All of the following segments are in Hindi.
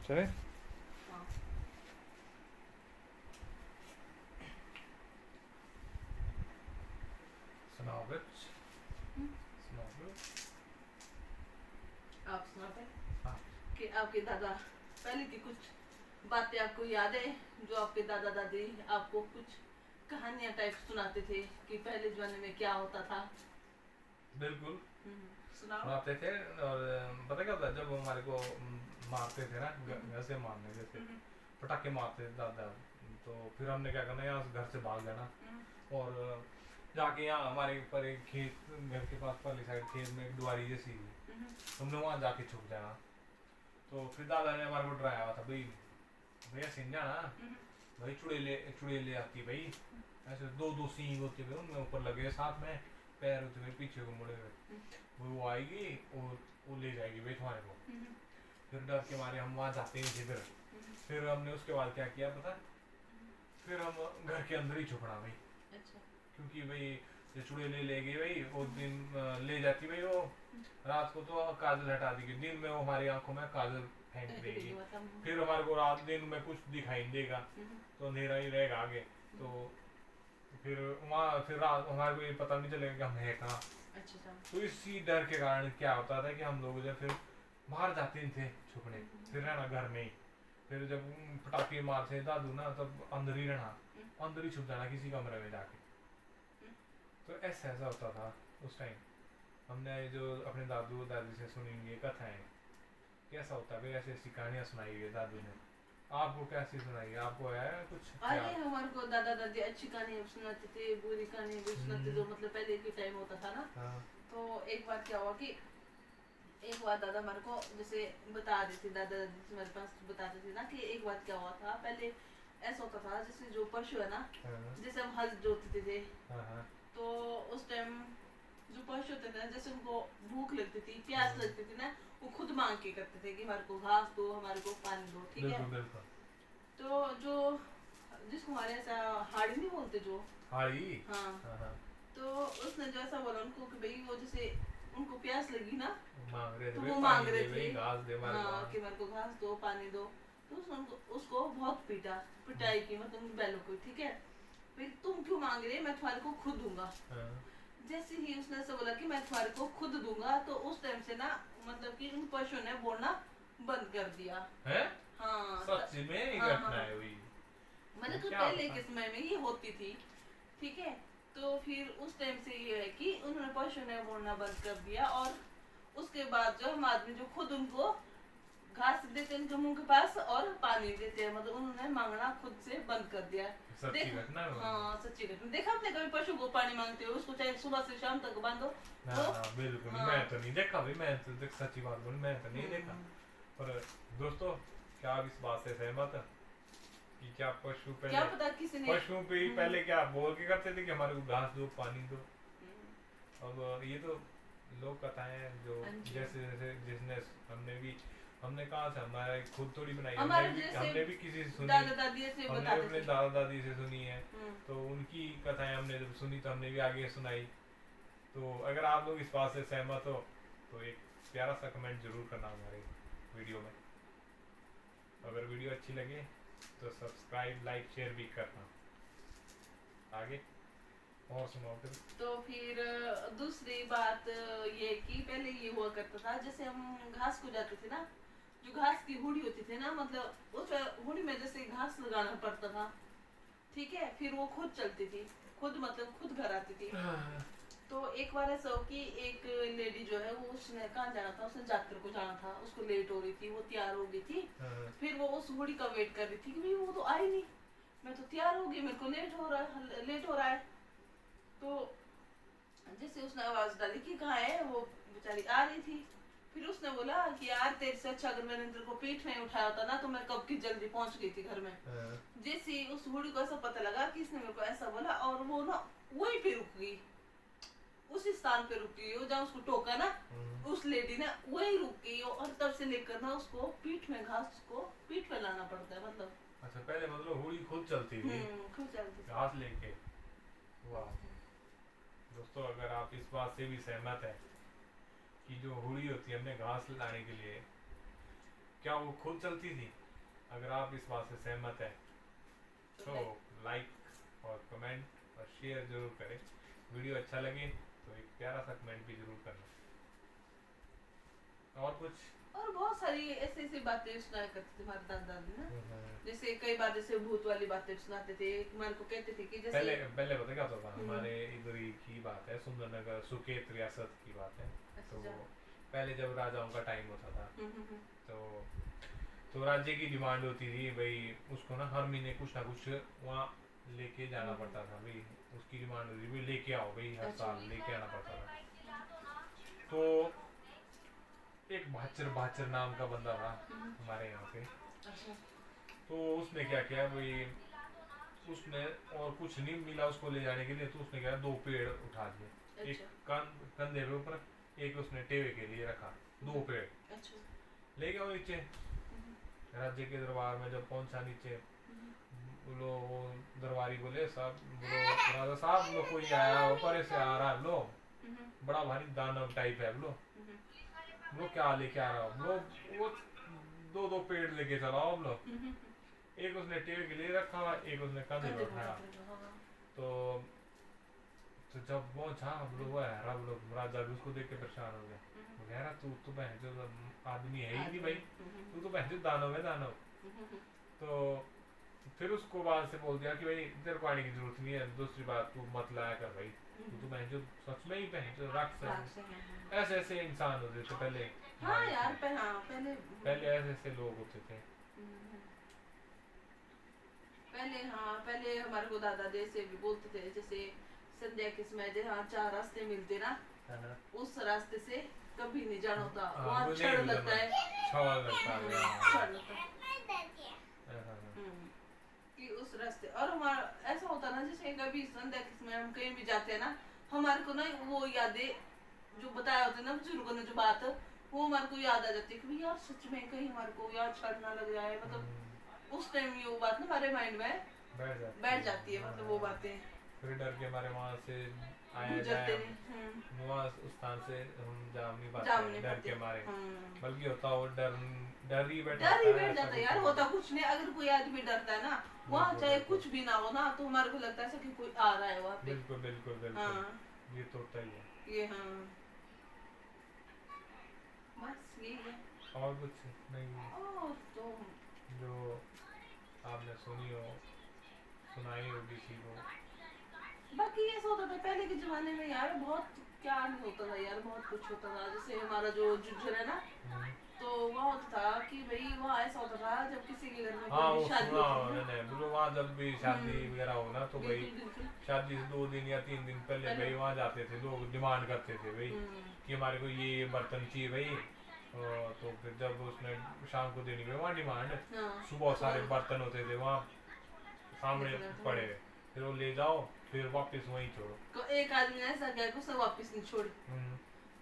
चले। हाँ। सुनाओ कुछ। हम्म, सुनाओ कुछ। आप सुनाते हाँ। कि आपके दादा पहले की कुछ बातें आपको याद है, जो आपके दादा दादी आपको कुछ कहानियां टाइप सुनाते थे कि पहले जमाने में क्या होता था। बिल्कुल सुनाओ। सुनाते थे। और पता क्या होता है, जब हमारे को मारते थे ना, हम्म, घर से मारने जैसे हम्म, पटाखे मारते थे दादा, तो फिर हमने क्या करना, यहाँ से घर से भाग जाना हम्म, और जाके यहाँ हमारे ऊपर एक खेत, घर के पास परली साइड खेत में एक दुआरी जैसी थी, हम्म, हमने वहाँ जाके छुप जाना। तो फिर दादा ने हमारे को डराया हुआ था, भाई भैया सिंह जाना, हम्म, भाई चुड़ैले आती भाई, ऐसे दो दो सींग होते हुए उनमें ऊपर लगे, साथ में पैर होते हुए पीछे को मुड़े हुए, वो आएगी और वो ले जाएगी भाई तुम्हारे को। हम्म, फिर डर के मारे हम वहाँ जाते नहीं थे। फिर हमने उसके बाद क्या किया पता, फिर हम घर के अंदर ही छुपना भाई, अच्छा। क्योंकि भाई ये चुड़ैले ले गई भाई, वो दिन ले जाती भाई वो, रात को तो काजल हटा देगी, दिन में वो हमारी आंखों में काजल फेंक देगी, फिर हमारे को रात दिन में कुछ दिखाई नहीं देगा, तो अंधेरा ही रहेगा आगे। तो फिर वहाँ फिर रात हमारे को ये पता नहीं चलेगा कि हम है कहाँ। अच्छा। तो इसी डर के कारण क्या होता था कि हम लोग जो फिर बाहर जाते नहीं थे छुपने, फिर रहना घर में ही। फिर जब पटाखे मारते दादू ना, तब अंदर ही रहना, अंदर ही छुप जाना किसी कमरे में जाके। तो ऐसा ऐसा होता था उस टाइम। हमने जो अपने दादू दादी से सुनी हुई ये कथाएं, कैसा होता है, ऐसी ऐसी कहानियां सुनाई हुई है दादू ने। आपको कैसी सुनाई है, आपको है कुछ अरे याद? हमारे को दादा दादी अच्छी कहानी सुनाते थे, बुरी कहानी भी सुनाते, जो मतलब पहले के टाइम होता था ना। हाँ। तो एक बार क्या हुआ कि एक बार दादा हमारे को जैसे बता रही थी, दादा दादी हमारे पास बताते थे ना कि एक बार क्या हुआ था पहले। ऐसा होता था जैसे जो पशु है ना, हाँ। जैसे हम हल जोतते थे, हाँ। हाँ। तो उस टाइम जो पशु होते थे ना, जैसे उनको भूख लगती थी, प्यास लगती थी ना, वो खुद मांग के करते थे कि हमारे को घास दो, हमारे को पानी दो, ठीक है। बिल्कुल बिल्कुल। तो जो जिसको हमारे ऐसा हाड़ी नहीं बोलते जो, हाड़ी। हाँ। हाँ हाँ। तो उसने जो ऐसा बोला उनको कि भाई वो जैसे उनको प्यास लगी ना, मांग रहे थे तो भाई, वो मांग पानी रहे दे थे, भाई, घास दे हमारे को। हाँ, कि मेरे को घास दो, पानी दो। तो उसने उसको बहुत पीटा, पिटाई की, मतलब बैलों को, ठीक है। फिर तुम क्यों मांग रहे, मैं तुम्हारे को खुद दूंगा। हाँ। जैसे ही उसने ऐसा बोला कि मैं तुम्हारे को खुद दूंगा, तो उस टाइम से ना, मतलब कि उन पशुओं ने बोलना बंद कर दिया। है? हाँ, सच में ये हाँ, घटना हाँ, है हुई? मतलब तो क्या पहले था? के समय में ये होती थी, ठीक है। तो फिर उस टाइम से ये है कि उन्होंने पशु ने बोलना बंद कर दिया, और उसके बाद जो हम आदमी जो खुद उनको घास देते हैं उनके मुंह के पास और पानी देते हैं, मतलब उन्होंने मांगना खुद से बंद कर दिया। सच्ची देखो, घटना है वो? हाँ, सच्ची घटना। देखा आपने कभी पशु को पानी मांगते हो, उसको चाहे सुबह से शाम तक बांधो ना वो, ना बिल्कुल नहीं, हाँ। मैं तो नहीं देखा भाई, मैं तो देख सच्ची बात बोलूं, मैं तो नहीं देखा। पर दोस्तों, क्या आप इस बात से सहमत हैं कि क्या पशु क्या पहले, पता किसी ने, पशुओं पे ही पहले क्या बोल के करते थे कि हमारे को घास दो, पानी दो? अब ये तो लोक कथाएं हैं जो हाँ जी। जैसे जैसे जिसने हमने भी, हमने कहा था, हमारा एक खुद थोड़ी बनाई, हमारे जैसे हमने भी किसी से सुनी, दादा दादी ऐसे हमने बताते अपने थे। दादा दादी से सुनी है। तो उनकी कथाएं हमने जब सुनी तो हमने भी आगे सुनाई। तो अगर आप लोग इस बात से सहमत हो तो एक प्यारा सा कमेंट जरूर करना हमारे वीडियो में। अगर वीडियो अच्छी लगे तो सब्सक्राइब, लाइक, शेयर भी करना। आगे और सुनाओ फिर। तो फिर दूसरी बात ये कि पहले ये हुआ करता था, जैसे हम घास को जाते थे ना, जो घास की हुड़ी होती थी ना, मतलब उस हुड़ी में जैसे घास लगाना पड़ता था, ठीक है। फिर वो खुद चलती थी, खुद मतलब खुद घर आती थी। तो एक बार ऐसा हो कि एक लेडी जो है वो, उसने कहाँ जाना था, उसने जाकर को जाना था, उसको लेट हो रही थी, वो तैयार हो गई थी। फिर वो उस हुड़ी का वेट कर रही थी कि भाई वो तो आई नहीं, मैं तो तैयार हो गई, मेरे को लेट हो रहा है। तो जैसे उसने आवाज डाली कि कहाँ है, वो बेचारी आ रही थी। फिर उसने बोला कि यार तेरे से अच्छा अगर मैंने तेरे को पीठ में उठाया होता ना, तो मैं कब की जल्दी पहुंच गई थी घर में। जैसे ही उस बूढ़ी को ऐसा पता लगा कि इसने मेरे को ऐसा बोला, और वो ना वहीं पे रुक गई, उसी स्थान पे रुक गई, वो जहाँ उसको टोका ना, उस लेडी ने वही रुक गई, और तब से लेकर ना उसको पीठ में घास को पीठ पे लाना पड़ता है, मतलब। अच्छा, पहले मतलब हुई खुद चलती थी खुद चलती थी। घास लेके? वाह। दोस्तों, अगर आप इस बात से भी सहमत है कि जो हुई होती है हमने घास लाने के लिए, क्या वो खुद चलती थी? अगर आप इस बात से सहमत है तो लाइक और कमेंट और शेयर जरूर करें। वीडियो अच्छा लगे तो एक प्यारा सा कमेंट भी जरूर करना। और कुछ? और बहुत सारी ऐसी ऐसी बातें सुनाया करते थे हमारे दादा दादी ना। जैसे कई बार जैसे भूत वाली बातें सुनाते थे। हमारे को कहते थे कि जैसे पहले पहले पता क्या होता था? हमारे इधर ही की बात है, सुंदरनगर सुकेत रियासत की बात है। तो पहले जब राजाओं का टाइम होता था तो राज्य की डिमांड होती थी भाई उसको ना हर महीने कुछ ना कुछ वहाँ लेके जाना पड़ता था। भाई उसकी डिमांड होती थी भाई लेके आओ, भाई हर साल लेके आना पड़ता था। तो एक भाचर नाम का बंदा था हमारे यहाँ पे। तो उसने क्या किया भाई, उसने और कुछ नहीं मिला उसको ले जाने के लिए, तो उसने क्या 2 पेड़ उठा दिए। एक कंधे पे ऊपर, एक उसने टेवे के लिए रखा। 2 पेड़ ले गया नीचे। राज्य के दरबार में जब पहुंचा नीचे, बोलो वो दरबारी बोले साहब, बोलो राजा साहब लो कोई आया ऊपर से आ रहा, लो बड़ा भारी दानव टाइप है, बोलो क्या लेके आ रहा हो? बोलो वो 2 पेड़ लेके चलाओ। बोलो एक उसने टेबल के लिए रखा, एक उसने कंधे पे उठाया। तो जब पहुंचा वो है राजा भी उसको देख के परेशान हो गया। कह रहा तू तो बहन जो आदमी है ही नहीं भाई, तू तो बहन जो दानव है दानव। तो फिर उसको बाद से बोल दिया कि भाई तेरे को आने की जरूरत नहीं है, दूसरी बात तू मत लाया कर भाई, तू तो बहन जो सच में ही बहन जो राक्षस है। ऐसे ऐसे इंसान होते थे पहले। हाँ यार पहले ऐसे ऐसे लोग होते थे पहले हमारे को दादा जैसे भी बोलते थे, जैसे संध्या के समय जहाँ 4 रास्ते मिलते ना, उस रास्ते से कभी नहीं जाना होता, वहाँ छड़ लगता है। कि उस रास्ते और हमारा ऐसा होता ना, जैसे कभी संध्या के समय हम कहीं भी जाते हैं ना, हमारे को ना वो यादें जो बताया होता है ना बुजुर्गों ने जो बात, वो हमारे को याद आ जाती है कि यार सच में कहीं हमारे को याद छड़ना लग जाए। मतलब उस टाइम ये वो बात ना हमारे माइंड में बैठ जाती है। मतलब वो बातें फिर डर के हमारे वहाँ से आया जाए, वहाँ उस स्थान से हम जा नहीं पाते डर के मारे। बल्कि होता वो डर ही बैठ जाता है यार। होता कुछ नहीं, अगर कोई आदमी डरता है ना वहाँ चाहे कुछ भी ना हो ना, तो हमारे को लगता है कि कोई आ रहा है वहाँ पे। बिल्कुल बिल्कुल बिल्कुल। ये तो होता ही है ये। बस यही है और कुछ नहीं। और तो जो आपने सुनाई होगी किसी को। बाकी ऐसा होता था पहले के जमाने में यार, बहुत क्या नहीं होता था यार, बहुत कुछ होता था। जैसे हमारा जो जुज्जर है ना, तो वहाँ होता था कि भाई वहाँ ऐसा होता था जब किसी के घर में कोई शादी होती वहाँ जब भी शादी वगैरह हो ना, तो भाई शादी से 2 दिन या 3 दिन पहले भाई वहाँ जाते थे लोग, डिमांड करते थे भाई कि हमारे को ये बर्तन चाहिए भाई। तो फिर जब उसने शाम को देनी वहाँ डिमांड, सुबह सारे बर्तन होते थे वहाँ सामने पड़े हुए, फिर वो ले जाओ फिर वापस वहीं छोड़ो। तो एक आदमी ने ऐसा किया कि उसने वापस नहीं छोड़े।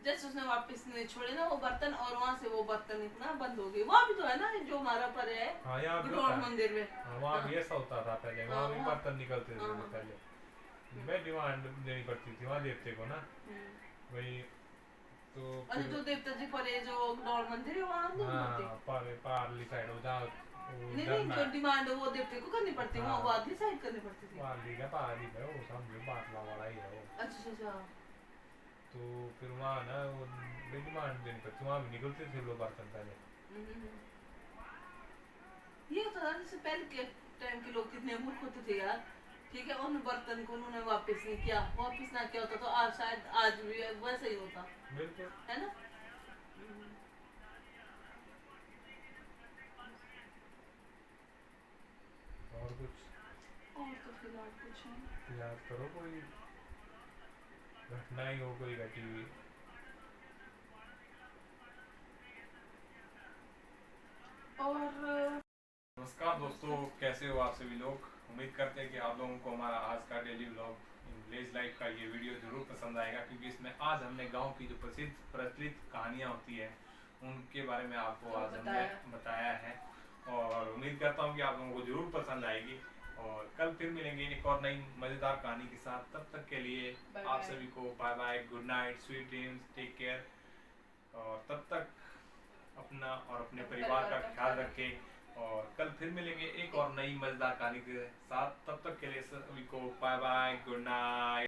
जैसे उसने वापस नहीं छोड़े ना वो बर्तन, और वहाँ से वो बर्तन इतना बंद हो गए। वहाँ भी तो है ना जो हमारा पर है गणोर मंदिर में, वहाँ भी ऐसा होता था पहले। वहाँ भी बर्तन निकलते थे पहले, मैं डिमांड देनी पड़ती थी वहाँ देवते को ना भाई। तो जो देवता जी पर जो गणोर मंदिर है वहाँ पारली साइड हो जाओ, नहीं जो डिमांड वो देवते को करनी पड़ती है, वो आदमी साइड करनी पड़ती थी। पारली का पारली है वो, समझो बाटला वाला ही है वो। अच्छा। तो फिर वहाँ ना वो डिमांड देनी पड़ती, वहाँ भी निकलते थे लोग बर्तन पहले। ये होता था जैसे पहले के टाइम के लोग कितने मूर्ख होते थे यार। ठीक है, उन बर्तन को उन्होंने वापस नहीं किया, वापस ना किया होता तो आज शायद आज भी वैसा ही होता। बिल्कुल है ना। और कुछ? और तो फिलहाल कुछ नहीं। याद करो कोई घटना ही हो कोई घटी हुई। और नमस्कार दोस्तों, कैसे हो आप सभी लोग? उम्मीद करते हैं कि आप लोगों को हमारा आज का डेली व्लॉग विलेज लाइफ का ये वीडियो जरूर पसंद आएगा, क्योंकि इसमें आज हमने गांव की जो प्रसिद्ध प्रचलित कहानियां होती है उनके बारे में आपको आज हमने बताया है। और उम्मीद करता हूं कि आप लोगों को जरूर पसंद आएगी। और कल फिर मिलेंगे एक और नई मजेदार कहानी के साथ। तब तक के लिए आप सभी को bye bye, good night, sweet dreams, take care. और तब तक अपना और अपने परिवार का ख्याल रखें। और कल फिर मिलेंगे एक और नई मजेदार कहानी के साथ। तब तक के लिए सभी को बाय बाय, गुड नाइट।